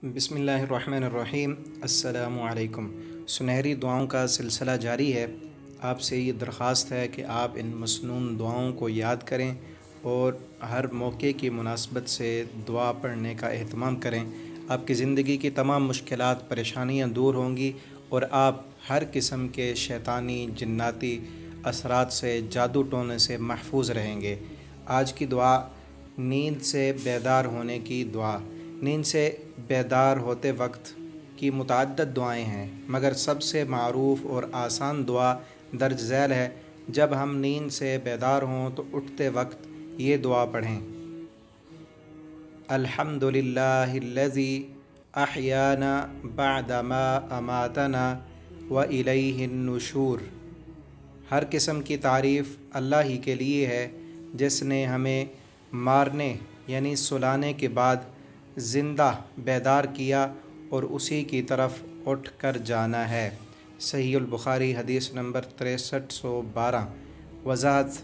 بسم اللہ الرحمن الرحیم۔ السلام علیکم۔ سنہری دعاؤں کا سلسلہ جاری ہے۔ آپ سے یہ درخواست ہے کہ آپ ان مسنون دعاؤں کو یاد کریں اور ہر موقع کی مناسبت سے دعا پڑھنے کا اہتمام کریں۔ آپ کی زندگی کی تمام مشکلات پریشانیاں دور ہوں گی اور آپ ہر قسم کے شیطانی جناتی اثرات سے، جادو ٹونے سے محفوظ رہیں گے۔ آج کی دعا نیند سے بیدار ہونے کی دعا۔ نیند سے بیدار ہوتے وقت کی متعدد دعائیں ہیں، مگر سب سے معروف اور آسان دعا درج ذیل ہے۔ جب ہم نیند سے بیدار ہوں تو اٹھتے وقت یہ دعا پڑھیں: الحمد للہ الذی احیانا بعد ما اماتنا والیہ النشور۔ ہر قسم کی تعریف اللہ ہی کے لیے ہے جس نے ہمیں مارنے یعنی سلانے کے بعد زندہ بیدار کیا اور اسی کی طرف اٹھ کر جانا ہے۔ صحیح البخاری حدیث نمبر 6312۔ وضاحت: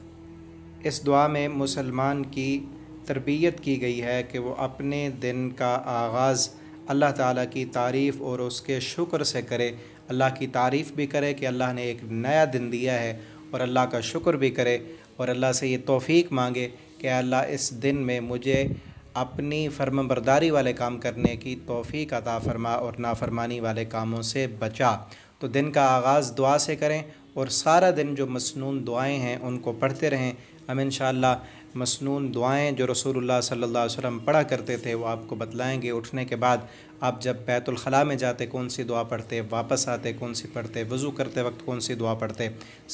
اس دعا میں مسلمان کی تربیت کی گئی ہے کہ وہ اپنے دن کا آغاز اللہ تعالیٰ کی تعریف اور اس کے شکر سے کرے۔ اللہ کی تعریف بھی کرے کہ اللہ نے ایک نیا دن دیا ہے، اور اللہ کا شکر بھی کرے اور اللہ سے یہ توفیق مانگے کہ اللہ اس دن میں مجھے اپنی فرمان برداری والے کام کرنے کی توفیق عطا فرما اور نافرمانی والے کاموں سے بچا۔ تو دن کا آغاز دعا سے کریں اور سارا دن جو مسنون دعائیں ہیں ان کو پڑھتے رہیں۔ ہم انشاءاللہ مسنون دعائیں جو رسول اللہ صلی اللہ علیہ وسلم پڑھا کرتے تھے وہ آپ کو بتلائیں گے۔ اٹھنے کے بعد آپ جب بیت الخلاء میں جاتے کون سی دعا پڑھتے، واپس آتے کون سی پڑھتے، وضو کرتے وقت کون سی دعا پڑھتے،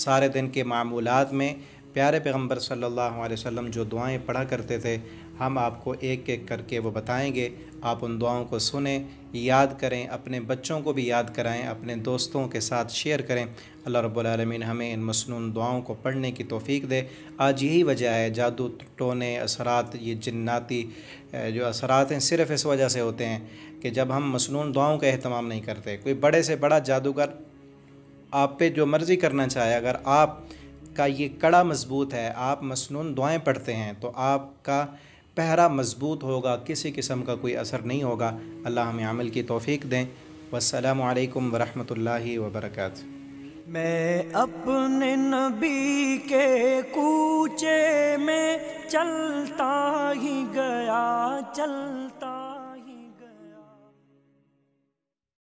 سارے دن کے معمولات میں پیارے پیغمبر صلی اللہ علیہ وسلم جو دعائیں پڑھا کرتے تھے ہم آپ کو ایک ایک کر کے وہ بتائیں گے۔ آپ ان دعاؤں کو سنیں، یاد کریں، اپنے بچوں کو بھی یاد کرائیں، اپنے دوستوں کے ساتھ شیئر کریں۔ اللہ رب العالمین ہمیں ان مسنون دعاؤں کو پڑھنے کی توفیق دے۔ آج یہی وجہ ہے جادو ٹونے اثرات، یہ جناتی جو اثرات ہیں صرف اس وجہ سے ہوتے ہیں کہ جب ہم مسنون دعاؤں کا اہتمام نہیں کرتے۔ کوئی بڑے سے بڑا جادوگر آپ پہ جو مرضی کرنا چاہے، اگر آپ کا یہ کڑا مضبوط ہے، آپ مسنون دعائیں پڑھتے ہیں تو آپ کا پہرا مضبوط ہوگا، کسی قسم کا کوئی اثر نہیں ہوگا۔ اللہ ہمیں عمل کی توفیق دیں۔ والسلام علیکم ورحمۃ اللہ وبرکاتہ۔ میں اپنے نبی کے کوچے میں چلتا ہی گیا، چلتا